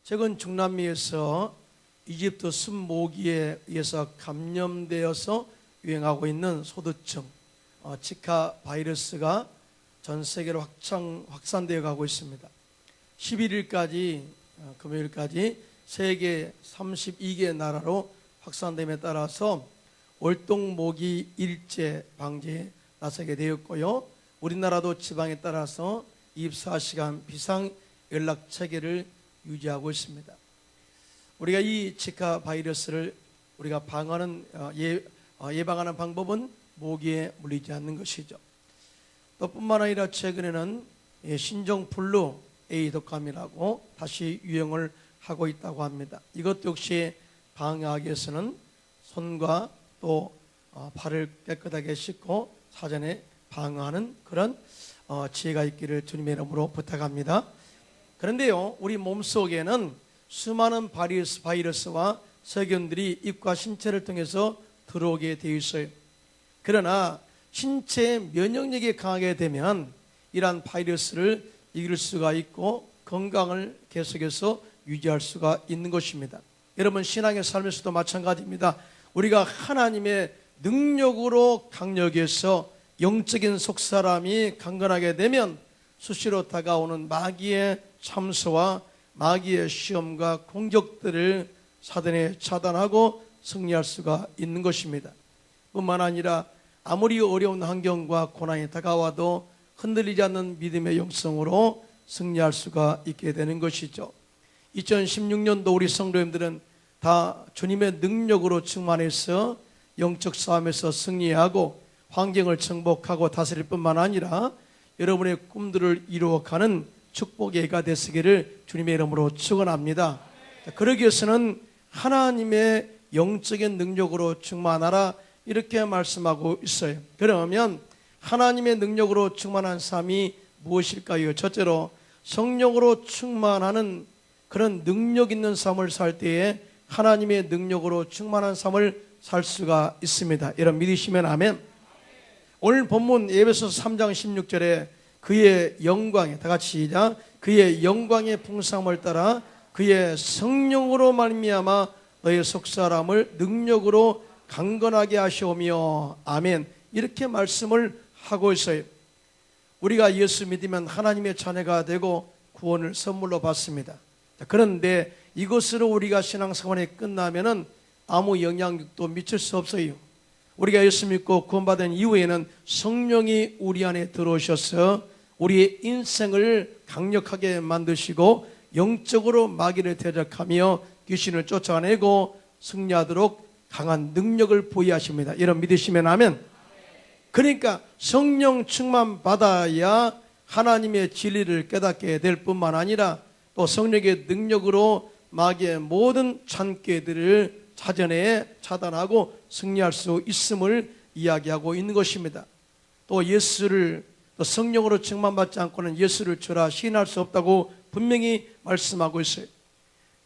최근 중남미에서 이집트 순모기에 의해서 감염되어서 유행하고 있는 소두증 지카 바이러스가 전 세계로 확산되어 가고 있습니다. 11일까지 금요일까지 세계 32개 나라로 확산됨에 따라서 월동모기 일제 방지에 나서게 되었고요. 우리나라도 지방에 따라서 24시간 비상 연락 체계를 유지하고 있습니다. 우리가 이 지카 바이러스를 우리가 예방하는 방법은 모기에 물리지 않는 것이죠. 또 뿐만 아니라 최근에는 신종플루 A 독감이라고 다시 유행을 하고 있다고 합니다. 이것 역시 방역하기 위해서는 손과 또 발을 깨끗하게 씻고 사전에 방어하는 그런 지혜가 있기를 주님의 이름으로 부탁합니다. 그런데요, 우리 몸속에는 수많은 바이러스와 세균들이 입과 신체를 통해서 들어오게 되어 있어요. 그러나 신체의 면역력이 강하게 되면 이러한 바이러스를 이길 수가 있고 건강을 계속해서 유지할 수가 있는 것입니다. 여러분, 신앙의 삶에서도 마찬가지입니다. 우리가 하나님의 능력으로 강력해서 영적인 속사람이 강건하게 되면 수시로 다가오는 마귀의 참소와 마귀의 시험과 공격들을 사단에 차단하고 승리할 수가 있는 것입니다. 뿐만 아니라 아무리 어려운 환경과 고난이 다가와도 흔들리지 않는 믿음의 영성으로 승리할 수가 있게 되는 것이죠. 2016년도 우리 성도님들은 다 주님의 능력으로 충만해서 영적 싸움에서 승리하고 환경을 정복하고 다스릴 뿐만 아니라 여러분의 꿈들을 이루어가는 축복의 해가 되시기를 주님의 이름으로 축원합니다. 그러기 위해서는 하나님의 영적인 능력으로 충만하라 이렇게 말씀하고 있어요. 그러면 하나님의 능력으로 충만한 삶이 무엇일까요? 첫째로 성령으로 충만하는 그런 능력 있는 삶을 살 때에 하나님의 능력으로 충만한 삶을 살 수가 있습니다. 여러분 믿으시면 아멘. 오늘 본문 에베소서 3장 16절에 그의 영광에, 다 같이 시작, 그의 영광의 풍성함을 따라 그의 성령으로 말미암아 너의 속사람을 능력으로 강건하게 하시오며 아멘, 이렇게 말씀을 하고 있어요. 우리가 예수 믿으면 하나님의 자녀가 되고 구원을 선물로 받습니다. 그런데 이것으로 우리가 신앙생활이 끝나면은 아무 영향력도 미칠 수 없어요. 우리가 예수 믿고 구원받은 이후에는 성령이 우리 안에 들어오셔서 우리의 인생을 강력하게 만드시고 영적으로 마귀를 대적하며 귀신을 쫓아내고 승리하도록 강한 능력을 보이하십니다. 여러분 믿으시면 아멘. 그러니까 성령 충만 받아야 하나님의 진리를 깨닫게 될 뿐만 아니라 또 성령의 능력으로 마귀의 모든 잔꾀들을 사전에 차단하고 승리할 수 있음을 이야기하고 있는 것입니다. 또 예수를 또 성령으로 충만받지 않고는 예수를 주라 시인할 수 없다고 분명히 말씀하고 있어요.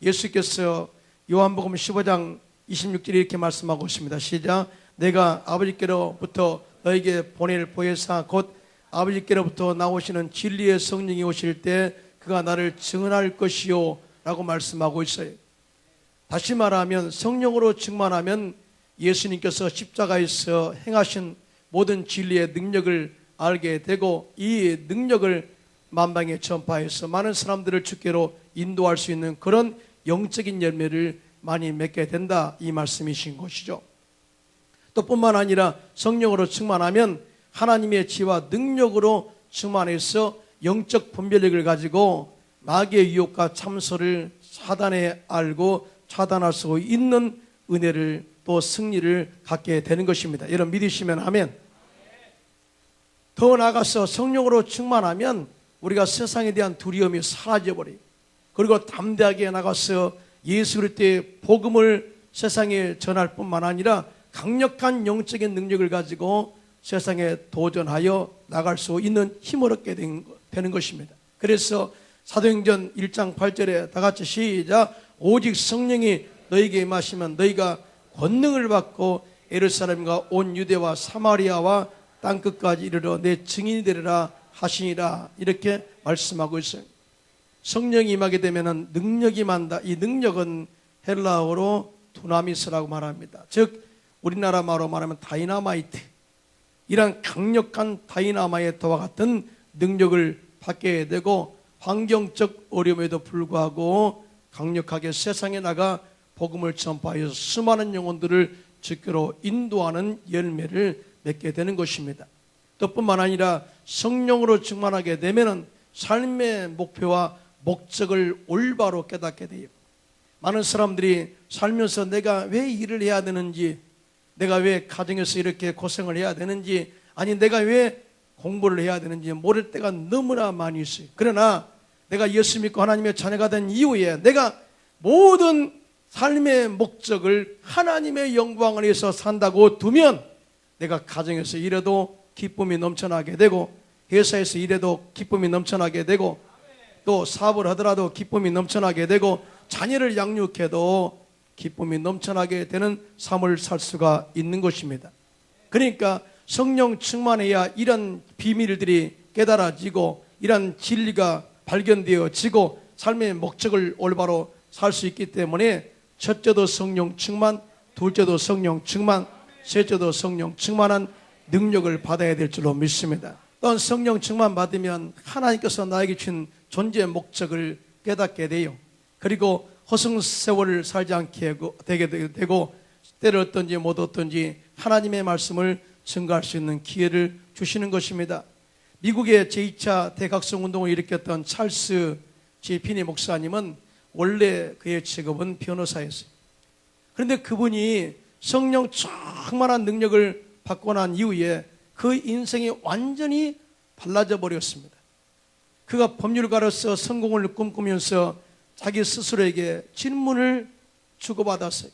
예수께서 요한복음 15장 26절에 이렇게 말씀하고 있습니다. 시작. 내가 아버지께로부터 너에게 보낼 보혜사 곧 아버지께로부터 나오시는 진리의 성령이 오실 때 그가 나를 증언할 것이요 라고 말씀하고 있어요. 다시 말하면 성령으로 충만하면 예수님께서 십자가에서 행하신 모든 진리의 능력을 알게 되고 이 능력을 만방에 전파해서 많은 사람들을 주께로 인도할 수 있는 그런 영적인 열매를 많이 맺게 된다, 이 말씀이신 것이죠. 또 뿐만 아니라 성령으로 충만하면 하나님의 지혜와 능력으로 충만해서 영적 분별력을 가지고 마귀의 유혹과 참소를 사단에 알고 차단할 수 있는 은혜를 또 승리를 갖게 되는 것입니다. 여러분 믿으시면 아멘. 더 나아가서 성령으로 충만하면 우리가 세상에 대한 두려움이 사라져버려요. 그리고 담대하게 나가서 예수 그리스도의 복음을 세상에 전할 뿐만 아니라 강력한 영적인 능력을 가지고 세상에 도전하여 나갈 수 있는 힘을 얻게 되는 것입니다. 그래서 사도행전 1장 8절에 다 같이 시작. 오직 성령이 너에게 임하시면 너희가 권능을 받고 예루살렘과 온 유대와 사마리아와 땅끝까지 이르러 내 증인이 되리라 하시니라, 이렇게 말씀하고 있어요. 성령이 임하게 되면 능력이 만다. 이 능력은 헬라어로 두나미스라고 말합니다. 즉 우리나라 말로 말하면 다이나마이트, 이런 강력한 다이나마이트와 같은 능력을 받게 되고, 환경적 어려움에도 불구하고 강력하게 세상에 나가 복음을 전파하여 수많은 영혼들을 주께로 인도하는 열매를 맺게 되는 것입니다. 또 뿐만 아니라 성령으로 충만하게 되면 삶의 목표와 목적을 올바로 깨닫게 돼요. 많은 사람들이 살면서 내가 왜 일을 해야 되는지, 내가 왜 가정에서 이렇게 고생을 해야 되는지, 아니 내가 왜 공부를 해야 되는지 모를 때가 너무나 많이 있어요. 그러나 내가 예수 믿고 하나님의 자녀가 된 이후에 내가 모든 삶의 목적을 하나님의 영광을 위해서 산다고 두면, 내가 가정에서 일해도 기쁨이 넘쳐나게 되고, 회사에서 일해도 기쁨이 넘쳐나게 되고, 또 사업을 하더라도 기쁨이 넘쳐나게 되고, 자녀를 양육해도 기쁨이 넘쳐나게 되는 삶을 살 수가 있는 것입니다. 그러니까 성령 충만해야 이런 비밀들이 깨달아지고, 이런 진리가 발견되어지고, 삶의 목적을 올바로 살 수 있기 때문에 첫째도 성령 충만, 둘째도 성령 충만, 셋째도 성령 충만한 능력을 받아야 될 줄로 믿습니다. 또한 성령 충만 받으면 하나님께서 나에게 주신 존재의 목적을 깨닫게 돼요. 그리고 허송세월을 살지 않게 되게 되고, 때를 얻든지 못 얻든지 하나님의 말씀을 증거할 수 있는 기회를 주시는 것입니다. 미국의 제2차 대각성 운동을 일으켰던 찰스 J. 피니 목사님은 원래 그의 직업은 변호사였어요. 그런데 그분이 성령 충만한 능력을 받고 난 이후에 그 인생이 완전히 달라져 버렸습니다. 그가 법률가로서 성공을 꿈꾸면서 자기 스스로에게 질문을 주고받았어요.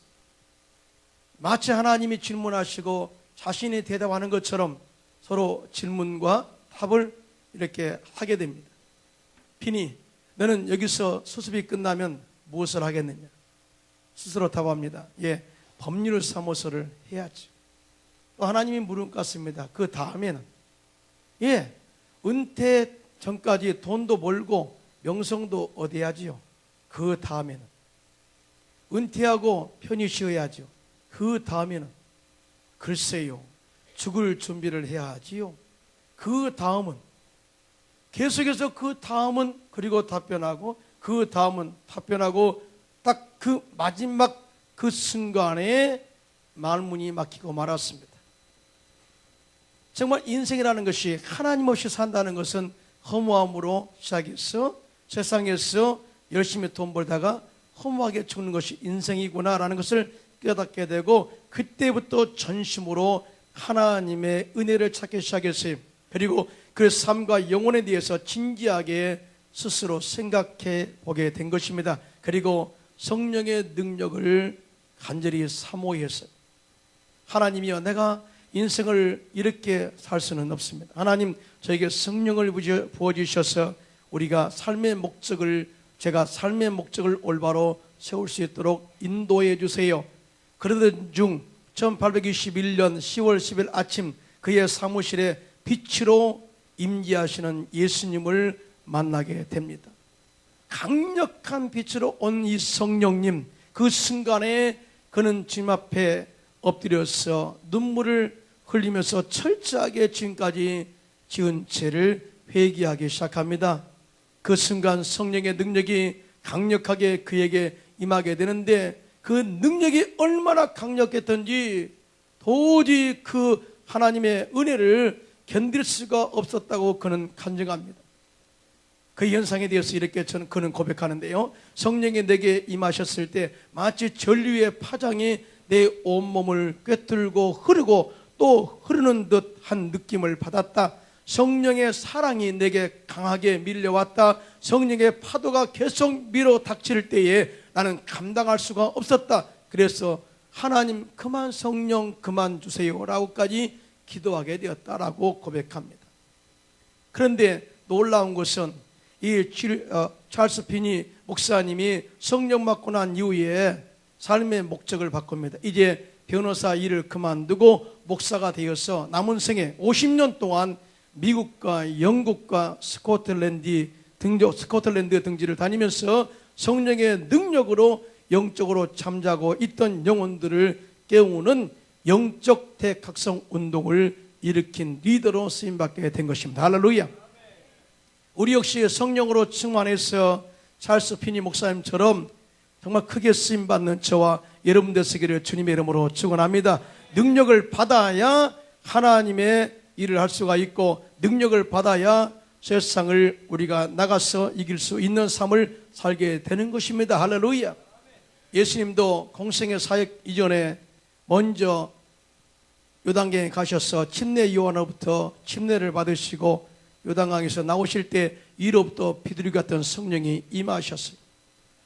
마치 하나님이 질문하시고 자신이 대답하는 것처럼 서로 질문과 답을 이렇게 하게 됩니다. 피니, 너는 여기서 수습이 끝나면 무엇을 하겠느냐? 스스로 답합니다. 예, 법률 사무소를 해야지. 또 하나님이 물음갔습니다. 그 다음에는, 예, 은퇴 전까지 돈도 벌고 명성도 얻어야지요. 그 다음에는, 은퇴하고 편히 쉬어야죠. 그 다음에는, 글쎄요, 죽을 준비를 해야 하지요. 그 다음은, 계속해서 그 다음은, 그리고 답변하고, 그 다음은 답변하고, 딱 그 마지막 그 순간에 말문이 막히고 말았습니다. 정말 인생이라는 것이 하나님 없이 산다는 것은 허무함으로 시작해서 세상에서 열심히 돈 벌다가 허무하게 죽는 것이 인생이구나라는 것을 깨닫게 되고, 그때부터 전심으로 하나님의 은혜를 찾기 시작했어요. 그리고 그 삶과 영혼에 대해서 진지하게 스스로 생각해 보게 된 것입니다. 그리고 성령의 능력을 간절히 사모했어요. 하나님이여, 내가 인생을 이렇게 살 수는 없습니다. 하나님, 저에게 성령을 부어주셔서 우리가 제가 삶의 목적을 올바로 세울 수 있도록 인도해 주세요. 그러던 중 1821년 10월 10일 아침, 그의 사무실에 빛으로 임재하시는 예수님을 만나게 됩니다. 강력한 빛으로 온 이 성령님, 그 순간에 그는 주님 앞에 엎드려서 눈물을 흘리면서 철저하게 지금까지 지은 죄를 회개하기 시작합니다. 그 순간 성령의 능력이 강력하게 그에게 임하게 되는데, 그 능력이 얼마나 강력했던지 도저히 그 하나님의 은혜를 견딜 수가 없었다고 그는 간증합니다. 그 현상에 대해서 이렇게 그는 고백하는데요, 성령이 내게 임하셨을 때 마치 전류의 파장이 내 온몸을 꿰뚫고 흐르고 또 흐르는 듯한 느낌을 받았다. 성령의 사랑이 내게 강하게 밀려왔다. 성령의 파도가 계속 밀어닥칠 때에 나는 감당할 수가 없었다. 그래서 하나님, 그만 성령 그만 주세요 라고까지 기도하게 되었다라고 고백합니다. 그런데 놀라운 것은 이 찰스 피니 목사님이 성령 받고 난 이후에 삶의 목적을 바꿉니다. 이제 변호사 일을 그만두고 목사가 되어서 남은 생에 50년 동안 미국과 영국과 스코틀랜드 스코틀랜드 등지를 다니면서 성령의 능력으로 영적으로 잠자고 있던 영혼들을 깨우는 영적 대각성 운동을 일으킨 리더로 쓰임받게 된 것입니다. 할렐루야. 우리 역시 성령으로 충만해서 찰스 피니 목사님처럼 정말 크게 쓰임받는 저와 여러분 되시기를 주님의 이름으로 축원합니다. 능력을 받아야 하나님의 일을 할 수가 있고, 능력을 받아야 세상을 우리가 나가서 이길 수 있는 삶을 살게 되는 것입니다. 할렐루야. 예수님도 공생의 사역 이전에 먼저 요단강에 가셔서 침례 요한으로부터 침례를 받으시고 요단강에서 나오실 때 위로부터 비둘기 같은 성령이 임하셨어요.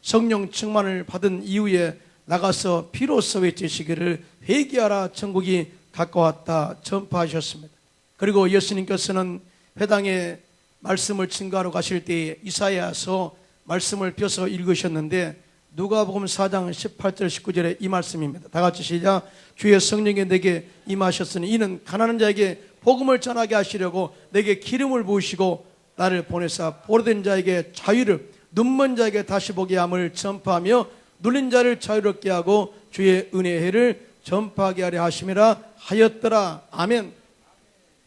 성령 충만을 받은 이후에 나가서 비로소 외치시기를 회개하라 천국이 가까웠다 전파하셨습니다. 그리고 예수님께서는 회당에 말씀을 증거하러 가실 때 이사야서 말씀을 펴서 읽으셨는데 누가복음 4장 18절 19절에 이 말씀입니다. 다 같이 시작. 주의 성령이 내게 임하셨으니 이는 가난한 자에게 복음을 전하게 하시려고 내게 기름을 부으시고 나를 보내사 포로된 자에게 자유를, 눈먼 자에게 다시 보게 함을 전파하며 눌린 자를 자유롭게 하고 주의 은혜의 해를 전파하게 하려 하심이라 하였더라. 아멘.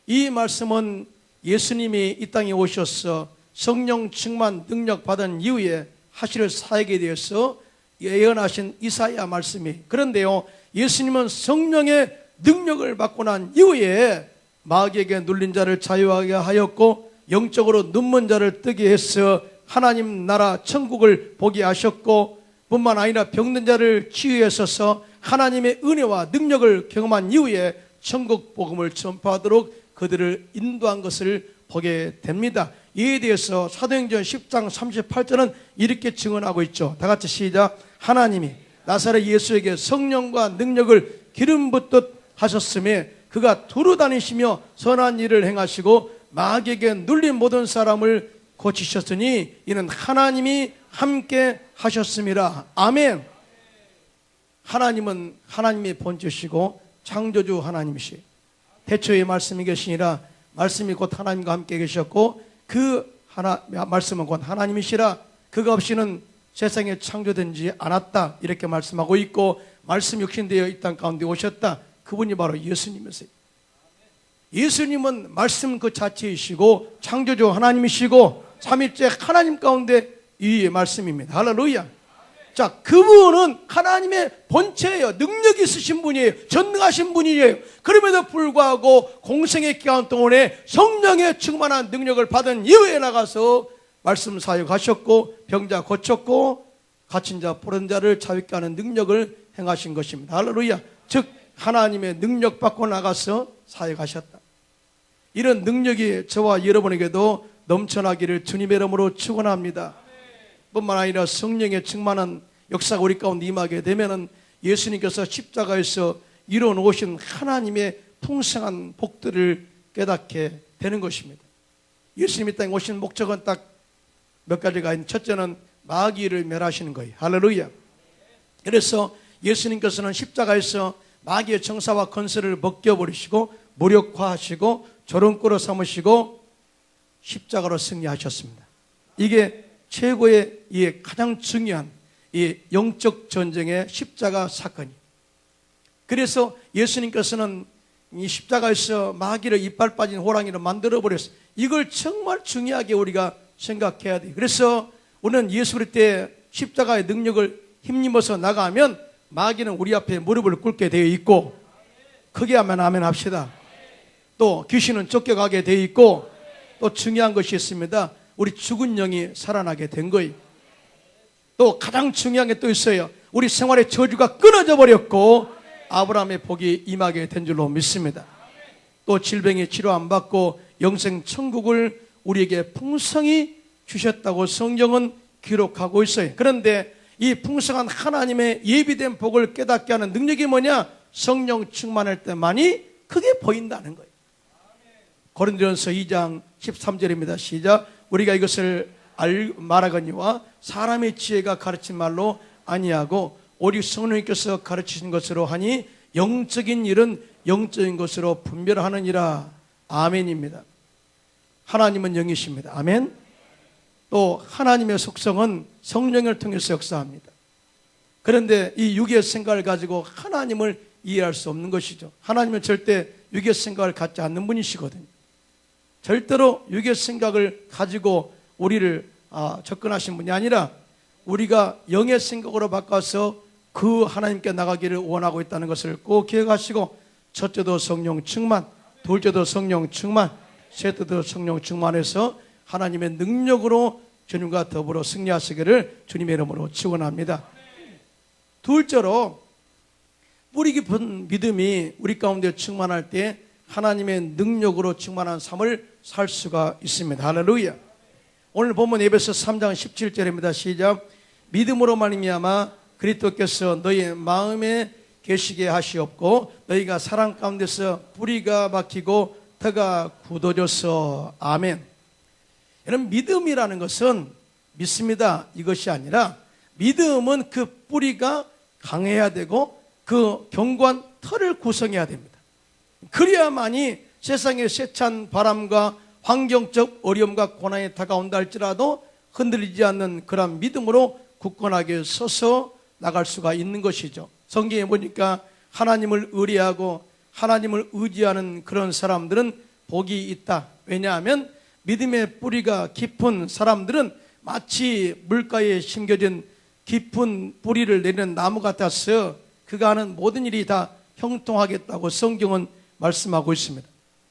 이 말씀은 예수님이 이 땅에 오셔서 성령 충만 능력 받은 이후에 하실 사역에 대해서 예언하신 이사야 말씀이, 그런데요 예수님은 성령의 능력을 받고 난 이후에 마귀에게 눌린 자를 자유하게 하였고 영적으로 눈먼 자를 뜨게 해서 하나님 나라 천국을 보게 하셨고, 뿐만 아니라 병든 자를 치유하셔서 하나님의 은혜와 능력을 경험한 이후에 천국 복음을 전파하도록 그들을 인도한 것을 보게 됩니다. 이에 대해서 사도행전 10장 38절은 이렇게 증언하고 있죠. 다 같이 시작. 하나님이 나사렛 예수에게 성령과 능력을 기름 붓듯 하셨음에 그가 두루 다니시며 선한 일을 행하시고 마귀에게 눌린 모든 사람을 고치셨으니 이는 하나님이 함께 하셨음이라. 아멘. 하나님은 하나님의 본체시고 창조주 하나님이시, 태초의 말씀이 계시니라. 말씀이 곧 하나님과 함께 계셨고 그 말씀은 곧 하나님이시라. 그가 없이는 세상에 창조되지 않았다. 이렇게 말씀하고 있고, 말씀 육신되어 이 땅 가운데 오셨다. 그분이 바로 예수님이세요. 예수님은 말씀 그 자체이시고 창조주 하나님이시고 삼위째 하나님 가운데 이 말씀입니다. 할렐루야. 자, 그분은 하나님의 본체예요. 능력이 있으신 분이에요. 전능하신 분이에요. 그럼에도 불구하고 공생의 기간 동안에 성령의 충만한 능력을 받은 이후에 나가서 말씀 사역하셨고 병자 고쳤고 갇힌 자 포로된 자를 자유케 하는 능력을 행하신 것입니다. 할렐루야. 즉 하나님의 능력 받고 나가서 사역하셨다. 이런 능력이 저와 여러분에게도 넘쳐나기를 주님의 이름으로 축원합니다. 뿐만 아니라 성령의 충만한 역사가 우리 가운데 임하게 되면은 예수님께서 십자가에서 이루어 놓으신 하나님의 풍성한 복들을 깨닫게 되는 것입니다. 예수님이 땅에 오신 목적은 딱 몇 가지가 있는, 첫째는 마귀를 멸하시는 거예요. 할렐루야. 그래서 예수님께서는 십자가에서 마귀의 정사와 건설을 벗겨버리시고 무력화하시고 조롱꾼으로 삼으시고 십자가로 승리하셨습니다. 이게 최고의 가장 중요한 이 영적 전쟁의 십자가 사건이에요. 그래서 예수님께서는 이 십자가에서 마귀를 이빨 빠진 호랑이로 만들어버렸어요. 이걸 정말 중요하게 우리가 생각해야 돼요. 그래서 우리는 예수 그리스도 때 십자가의 능력을 힘입어서 나가면 마귀는 우리 앞에 무릎을 꿇게 되어 있고, 크게 하면 아멘 합시다. 또 귀신은 쫓겨가게 되어 있고, 또 중요한 것이 있습니다. 우리 죽은 영이 살아나게 된 거예요. 또 가장 중요한 게 또 있어요. 우리 생활의 저주가 끊어져 버렸고 아브라함의 복이 임하게 된 줄로 믿습니다. 또 질병의 치료 안 받고 영생 천국을 우리에게 풍성히 주셨다고 성경은 기록하고 있어요. 그런데 이 풍성한 하나님의 예비된 복을 깨닫게 하는 능력이 뭐냐? 성령 충만할 때만이 크게 보인다는 거예요. 고린도전서 2장 13절입니다. 시작. 우리가 이것을 말하거니와 사람의 지혜가 가르친 말로 아니하고 오직 성령님께서 가르치신 것으로 하니 영적인 일은 영적인 것으로 분별하느니라. 아멘입니다. 하나님은 영이십니다. 아멘. 또 하나님의 속성은 성령을 통해서 역사합니다. 그런데 이 육의 생각을 가지고 하나님을 이해할 수 없는 것이죠. 하나님은 절대 육의 생각을 갖지 않는 분이시거든요. 절대로 육의 생각을 가지고 우리를 접근하신 분이 아니라 우리가 영의 생각으로 바꿔서 그 하나님께 나가기를 원하고 있다는 것을 꼭 기억하시고, 첫째도 성령 충만, 둘째도 성령 충만, 셋째도 성령 충만해서 하나님의 능력으로 주님과 더불어 승리하시기를 주님의 이름으로 축원합니다. 둘째로 뿌리 깊은 믿음이 우리 가운데 충만할 때 하나님의 능력으로 충만한 삶을 살 수가 있습니다. 할렐루야. 오늘 본문 에베소 3장 17절입니다. 시작. 믿음으로 말미암아 그리스도께서 너희 마음에 계시게 하시옵고 너희가 사랑 가운데서 뿌리가 박히고 터가 굳어져서. 아멘. 여러분, 믿음이라는 것은 믿습니다 이것이 아니라, 믿음은 그 뿌리가 강해야 되고 그 견고한 털을 구성해야 됩니다. 그래야만이 세상의 세찬 바람과 환경적 어려움과 고난이 다가온다 할지라도 흔들리지 않는 그런 믿음으로 굳건하게 서서 나갈 수가 있는 것이죠. 성경에 보니까 하나님을 의뢰하고 하나님을 의지하는 그런 사람들은 복이 있다. 왜냐하면 믿음의 뿌리가 깊은 사람들은 마치 물가에 심겨진 깊은 뿌리를 내리는 나무 같아서 그가 하는 모든 일이 다 형통하겠다고 성경은 말씀하고 있습니다.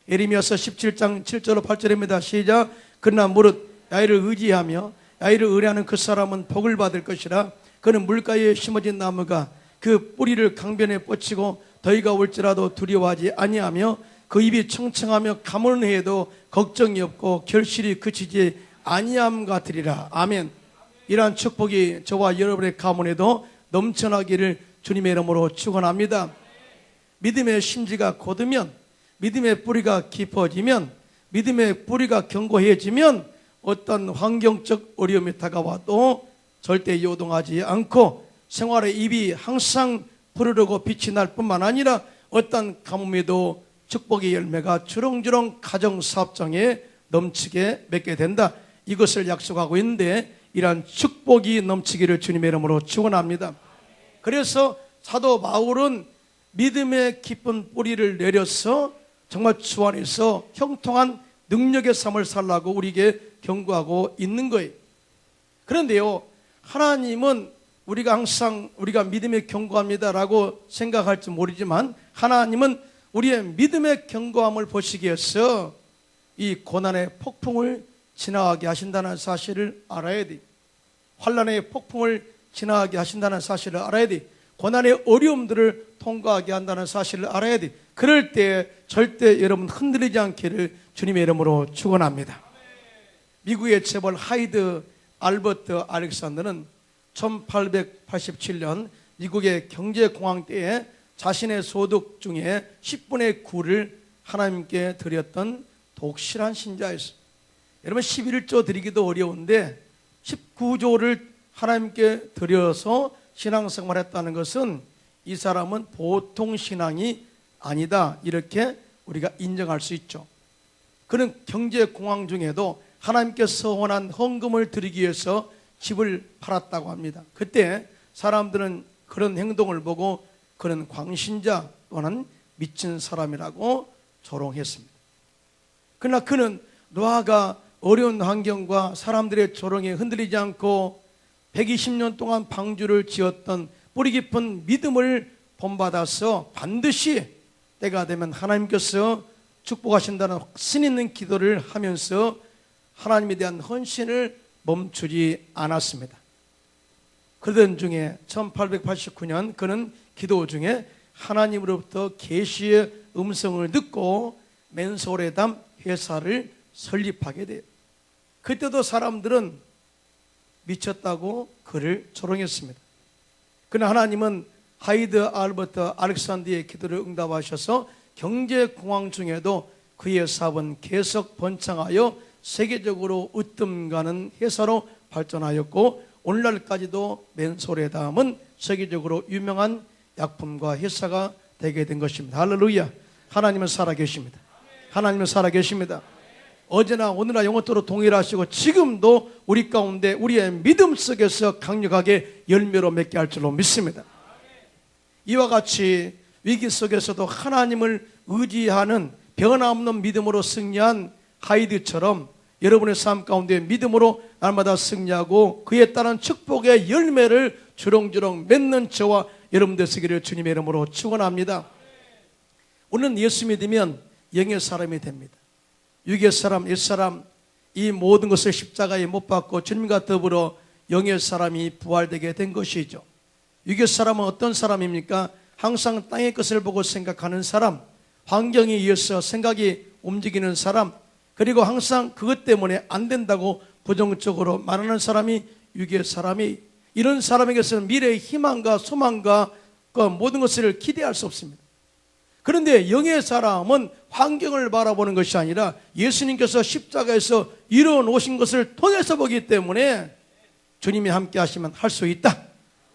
예레미야서 17장 7절로 8절입니다. 시작. 그러나 무릇 야훼를 의지하며 야훼를 의뢰하는 그 사람은 복을 받을 것이라. 그는 물가에 심어진 나무가 그 뿌리를 강변에 뻗치고 더위가 올지라도 두려워하지 아니하며 그 입이 청청하며 가물을 해도 걱정이 없고 결실이 그치지 아니함 같으리라. 아멘. 이러한 축복이 저와 여러분의 가문에도 넘쳐나기를 주님의 이름으로 축원합니다. 믿음의 심지가 곧으면, 믿음의 뿌리가 깊어지면, 믿음의 뿌리가 견고해지면 어떤 환경적 어려움이 다가와도 절대 요동하지 않고 생활의 입이 항상 푸르르고 빛이 날 뿐만 아니라 어떤 가뭄에도 축복의 열매가 주렁주렁 가정사업장에 넘치게 맺게 된다. 이것을 약속하고 있는데 이러한 축복이 넘치기를 주님의 이름으로 축원합니다. 그래서 사도 바울은 믿음의 깊은 뿌리를 내려서 정말 주 안에서 형통한 능력의 삶을 살라고 우리에게 경고하고 있는 거예요. 그런데요, 하나님은 우리가 항상 우리가 믿음의 견고합니다라고 생각할지 모르지만 하나님은 우리의 믿음의 견고함을 보시기 위해서 이 고난의 폭풍을 지나가게 하신다는 사실을 알아야 돼. 환난의 폭풍을 지나가게 하신다는 사실을 알아야 돼. 고난의 어려움들을 통과하게 한다는 사실을 알아야 돼. 그럴 때 절대 여러분 흔들리지 않기를 주님의 이름으로 축원합니다. 미국의 재벌 하이드 알버트 알렉산더는 1887년 미국의 경제공황 때에 자신의 소득 중에 10분의 9를 하나님께 드렸던 독실한 신자였어요. 여러분 11조 드리기도 어려운데 19조를 하나님께 드려서 신앙생활했다는 것은 이 사람은 보통 신앙이 아니다, 이렇게 우리가 인정할 수 있죠. 그는 경제공황 중에도 하나님께 서원한 헌금을 드리기 위해서 집을 팔았다고 합니다. 그때 사람들은 그런 행동을 보고 그는 광신자 또는 미친 사람이라고 조롱했습니다. 그러나 그는 노아가 어려운 환경과 사람들의 조롱에 흔들리지 않고 120년 동안 방주를 지었던 뿌리 깊은 믿음을 본받아서 반드시 때가 되면 하나님께서 축복하신다는 확신 있는 기도를 하면서 하나님에 대한 헌신을 멈추지 않았습니다. 그러던 중에 1889년 그는 기도 중에 하나님으로부터 계시의 음성을 듣고 맨소레담 회사를 설립하게 돼요. 그때도 사람들은 미쳤다고 그를 조롱했습니다. 그러나 하나님은 하이드 알버트 알렉산더의 기도를 응답하셔서 경제공황 중에도 그의 사업은 계속 번창하여 세계적으로 으뜸가는 회사로 발전하였고 오늘날까지도 맨소레담은 세계적으로 유명한 약품과 회사가 되게 된 것입니다. 할렐루야. 하나님은 살아계십니다. 하나님은 살아계십니다. 어제나 오늘나 영원토록 동일하시고 지금도 우리 가운데 우리의 믿음 속에서 강력하게 열매로 맺게 할 줄로 믿습니다. 이와 같이 위기 속에서도 하나님을 의지하는 변함없는 믿음으로 승리한 하이드처럼 여러분의 삶 가운데 믿음으로 날마다 승리하고 그에 따른 축복의 열매를 주렁주렁 맺는 저와 여러분 되시기를 주님의 이름으로 축원합니다. 우리는 예수 믿으면 영의 사람이 됩니다. 육의 사람, 옛사람 이 모든 것을 십자가에 못 박고 주님과 더불어 영의 사람이 부활되게 된 것이죠. 육의 사람은 어떤 사람입니까? 항상 땅의 것을 보고 생각하는 사람, 환경에 의해서 생각이 움직이는 사람, 그리고 항상 그것 때문에 안 된다고 부정적으로 말하는 사람이 육의 사람이, 이런 사람에게서는 미래의 희망과 소망과 그 모든 것을 기대할 수 없습니다. 그런데 영의 사람은 환경을 바라보는 것이 아니라 예수님께서 십자가에서 이루어놓으신 것을 통해서 보기 때문에 주님이 함께 하시면 할 수 있다,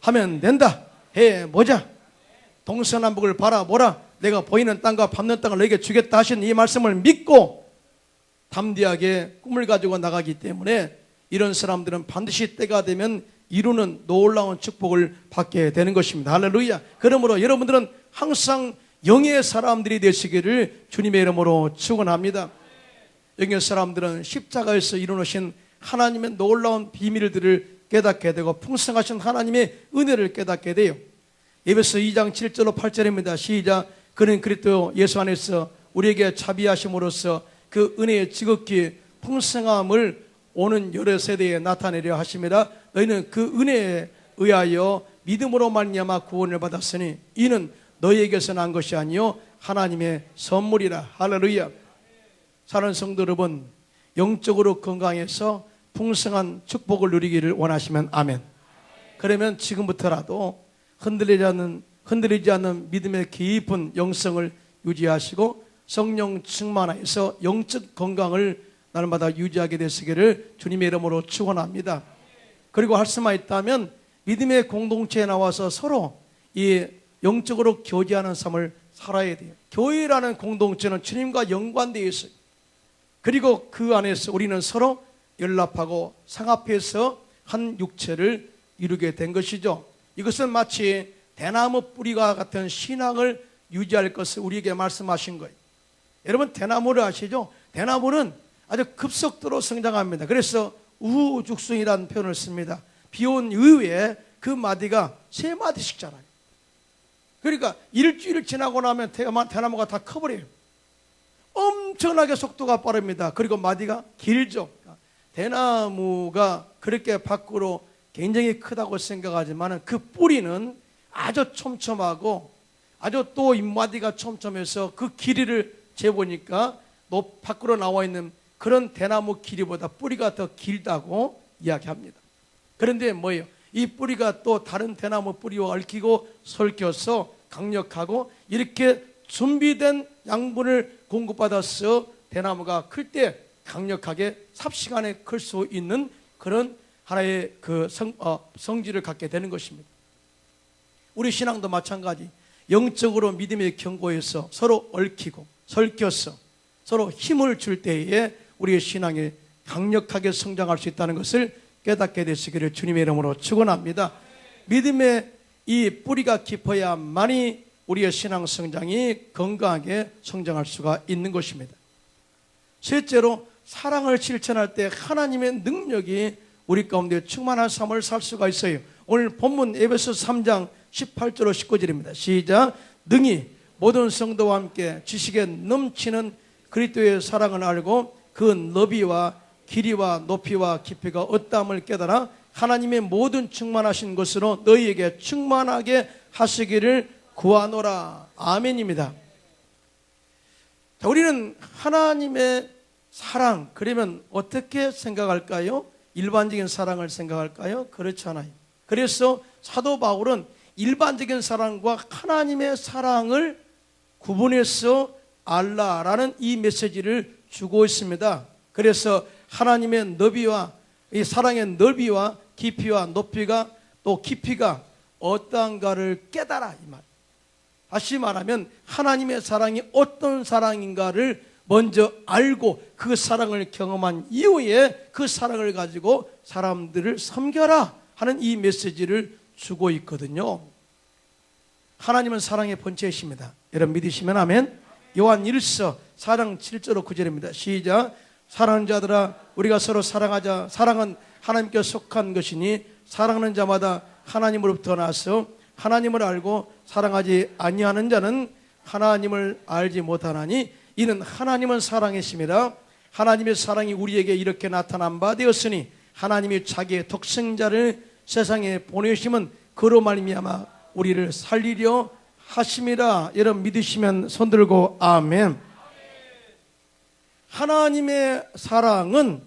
하면 된다, 해보자, 동서남북을 바라보라, 내가 보이는 땅과 밟는 땅을 너에게 주겠다 하신 이 말씀을 믿고 담대하게 꿈을 가지고 나가기 때문에 이런 사람들은 반드시 때가 되면 이루는 놀라운 축복을 받게 되는 것입니다. 할렐루야. 그러므로 여러분들은 항상 영의 사람들이 되시기를 주님의 이름으로 축원합니다. 영의 사람들은 십자가에서 이루어놓으신 하나님의 놀라운 비밀들을 깨닫게 되고 풍성하신 하나님의 은혜를 깨닫게 돼요. 에베소 2장 7절로 8절입니다. 시작. 그는 그리스도 예수 안에서 우리에게 자비하심으로써 그 은혜의 지극히 풍성함을 오는 여러 세대에 나타내려 하심이라. 너희는 그 은혜에 의하여 믿음으로 말미암아 구원을 받았으니 이는 너희에게서 난 것이 아니요 하나님의 선물이라. 할렐루야. 사랑하는 성도 여러분, 영적으로 건강해서 풍성한 축복을 누리기를 원하시면 아멘. 그러면 지금부터라도 흔들리지 않는 믿음의 깊은 영성을 유지하시고 성령 충만하여서 영적 건강을 날마다 유지하게 되시기를 주님의 이름으로 축원합니다. 그리고 할 수만 있다면 믿음의 공동체에 나와서 서로 이 영적으로 교제하는 삶을 살아야 돼요. 교회라는 공동체는 주님과 연관되어 있어요. 그리고 그 안에서 우리는 서로 연합하고 상합해서 한 육체를 이루게 된 것이죠. 이것은 마치 대나무 뿌리와 같은 신앙을 유지할 것을 우리에게 말씀하신 거예요. 여러분 대나무를 아시죠? 대나무는 아주 급속도로 성장합니다. 그래서 우후죽순이라는 표현을 씁니다. 비온 이후에 그 마디가 3마디씩 자라요. 그러니까 일주일 지나고 나면 대나무가 다 커버려요. 엄청나게 속도가 빠릅니다. 그리고 마디가 길죠. 대나무가 그렇게 밖으로 굉장히 크다고 생각하지만 그 뿌리는 아주 촘촘하고 아주 또 잎마디가 촘촘해서 그 길이를 재보니까 밖으로 나와 있는 그런 대나무 길이보다 뿌리가 더 길다고 이야기합니다. 그런데 뭐예요? 이 뿌리가 또 다른 대나무 뿌리와 얽히고 설켜서 강력하고 이렇게 준비된 양분을 공급받아서 대나무가 클 때 강력하게 삽시간에 클 수 있는 그런 하나의 그 성질을 갖게 되는 것입니다. 우리 신앙도 마찬가지. 영적으로 믿음의 견고해서 서로 얽히고 설켜서 서로 힘을 줄 때에 우리의 신앙이 강력하게 성장할 수 있다는 것을 깨닫게 되시기를 주님의 이름으로 축원합니다. 믿음의 이 뿌리가 깊어야만이 우리의 신앙 성장이 건강하게 성장할 수가 있는 것입니다. 실제로 사랑을 실천할 때 하나님의 능력이 우리 가운데 충만한 삶을 살 수가 있어요. 오늘 본문 에베소 3장 18절로 19절입니다. 시작. 능히 모든 성도와 함께 지식에 넘치는 그리스도의 사랑을 알고 그 너비와 길이와 높이와 깊이가 어떠함을 깨달아 하나님의 모든 충만하신 것으로 너희에게 충만하게 하시기를 구하노라. 아멘입니다. 자, 우리는 하나님의 사랑, 그러면 어떻게 생각할까요? 일반적인 사랑을 생각할까요? 그렇지 않아요. 그래서 사도 바울은 일반적인 사랑과 하나님의 사랑을 구분해서 알라라는 이 메시지를 주고 있습니다. 그래서 하나님의 너비와 이 사랑의 넓이와 깊이와 높이가 또 깊이가 어떠한가를 깨달아, 이 말. 다시 말하면 하나님의 사랑이 어떤 사랑인가를 먼저 알고 그 사랑을 경험한 이후에 그 사랑을 가지고 사람들을 섬겨라 하는 이 메시지를 주고 있거든요. 하나님은 사랑의 본체이십니다. 여러분 믿으시면 아멘. 요한 1서 4장 7절로 9절입니다. 시작. 사랑하는 자들아 우리가 서로 사랑하자. 사랑은 하나님께 속한 것이니 사랑하는 자마다 하나님으로부터 나서 하나님을 알고 사랑하지 아니하는 자는 하나님을 알지 못하나니 이는 하나님은 사랑이심이라. 하나님의 사랑이 우리에게 이렇게 나타난 바 되었으니 하나님이 자기의 독생자를 세상에 보내심은 그로 말미암아 우리를 살리려 하심이라. 여러분 믿으시면 손들고 아멘. 하나님의 사랑은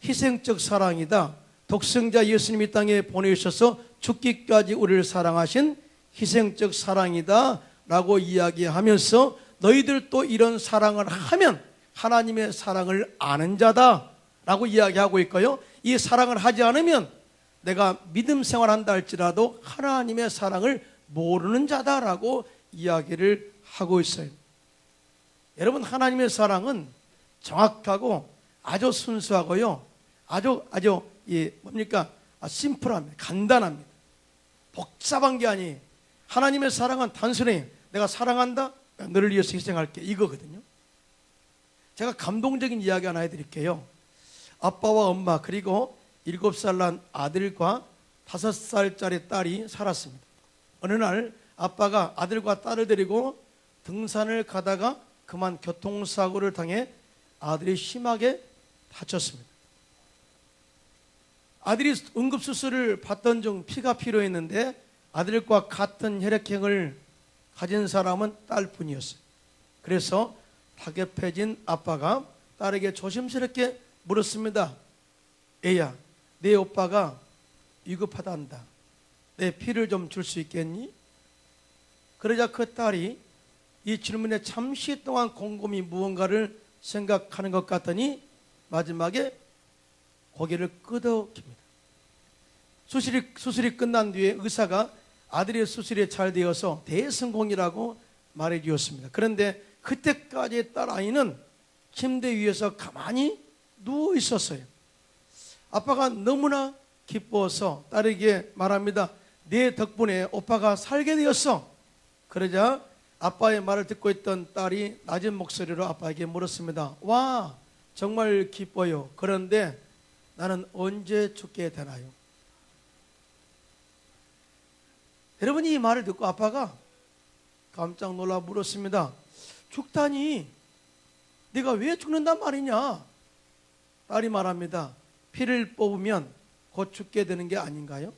희생적 사랑이다. 독생자 예수님이 땅에 보내셔서 죽기까지 우리를 사랑하신 희생적 사랑이다 라고 이야기하면서 너희들도 이런 사랑을 하면 하나님의 사랑을 아는 자다 라고 이야기하고 있고요. 이 사랑을 하지 않으면 내가 믿음 생활한다 할지라도 하나님의 사랑을 모르는 자다라고 이야기를 하고 있어요. 여러분 하나님의 사랑은 정확하고 아주 순수하고요. 아주 뭡니까? 심플합니다. 간단합니다. 복잡한 게 아니에요. 하나님의 사랑은 단순히 내가 사랑한다? 너를 위해서 희생할게 이거거든요. 제가 감동적인 이야기 하나 해드릴게요. 아빠와 엄마 그리고 7살 난 아들과 5살짜리 딸이 살았습니다. 어느 날 아빠가 아들과 딸을 데리고 등산을 가다가 그만 교통사고를 당해 아들이 심하게 다쳤습니다. 아들이 응급수술을 받던 중 피가 필요했는데 아들과 같은 혈액형을 가진 사람은 딸뿐이었어요. 그래서 다급해진 아빠가 딸에게 조심스럽게 물었습니다. 애야, 내 오빠가 위급하단다. 내 피를 좀 줄 수 있겠니? 그러자 그 딸이 이 질문에 잠시 동안 곰곰이 무언가를 생각하는 것 같더니 마지막에 고개를 끄덕입니다. 수술이 끝난 뒤에 의사가 아들의 수술이 잘 되어서 대성공이라고 말해 주었습니다. 그런데 그때까지 딸 아이는 침대 위에서 가만히 누워 있었어요. 아빠가 너무나 기뻐서 딸에게 말합니다. 내 덕분에 오빠가 살게 되었어. 그러자 아빠의 말을 듣고 있던 딸이 낮은 목소리로 아빠에게 물었습니다. 와, 정말 기뻐요. 그런데 나는 언제 죽게 되나요? 여러분이 이 말을 듣고 아빠가 깜짝 놀라 물었습니다. 죽다니 네가 왜 죽는단 말이냐? 딸이 말합니다. 피를 뽑으면 곧 죽게 되는 게 아닌가요?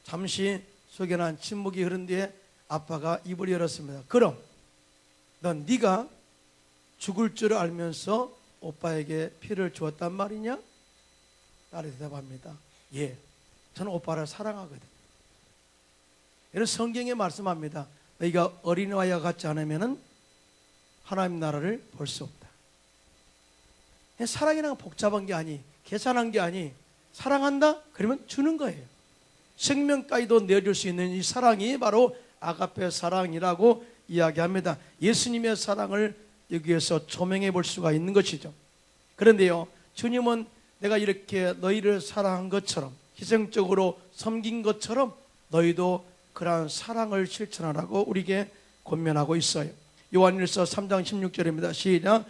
잠시 속에난 침묵이 흐른 뒤에 아빠가 입을 열었습니다. 그럼 넌 네가 죽을 줄 알면서 오빠에게 피를 주었단 말이냐? 딸이 대답합니다. 예, 저는 오빠를 사랑하거든. 이런 성경에 말씀합니다. 너희가 어린아이와 같지 않으면 하나님 나라를 볼 수 없다. 사랑이란 복잡한 게 아니, 계산한 게 아니, 사랑한다? 그러면 주는 거예요. 생명까지도 내줄 수 있는 이 사랑이 바로 아가페 사랑이라고 이야기합니다. 예수님의 사랑을 여기에서 조명해 볼 수가 있는 것이죠. 그런데요, 주님은 내가 이렇게 너희를 사랑한 것처럼 희생적으로 섬긴 것처럼 너희도 그러한 사랑을 실천하라고 우리에게 권면하고 있어요. 요한일서 3장 16절입니다. 시작.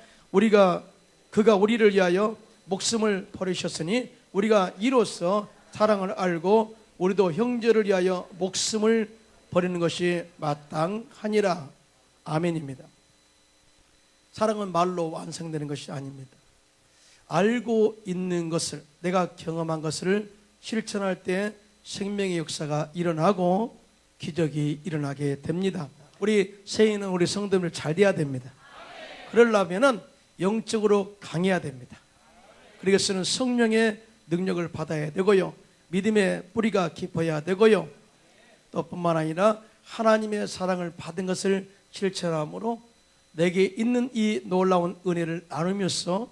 그가 우리를 위하여 목숨을 버리셨으니 우리가 이로써 사랑을 알고 우리도 형제를 위하여 목숨을 버리는 것이 마땅하니라. 아멘입니다. 사랑은 말로 완성되는 것이 아닙니다. 알고 있는 것을, 내가 경험한 것을 실천할 때 생명의 역사가 일어나고 기적이 일어나게 됩니다. 우리 새인은 우리 성도들 잘 돼야 됩니다. 그러려면 영적으로 강해야 됩니다. 그래서는 성령의 능력을 받아야 되고요, 믿음의 뿌리가 깊어야 되고요, 또 뿐만 아니라 하나님의 사랑을 받은 것을 실천함으로 내게 있는 이 놀라운 은혜를 나누면서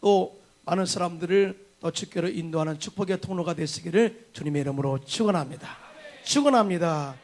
또 많은 사람들을 또 주께로 인도하는 축복의 통로가 되시기를 주님의 이름으로 축원합니다. 축원합니다.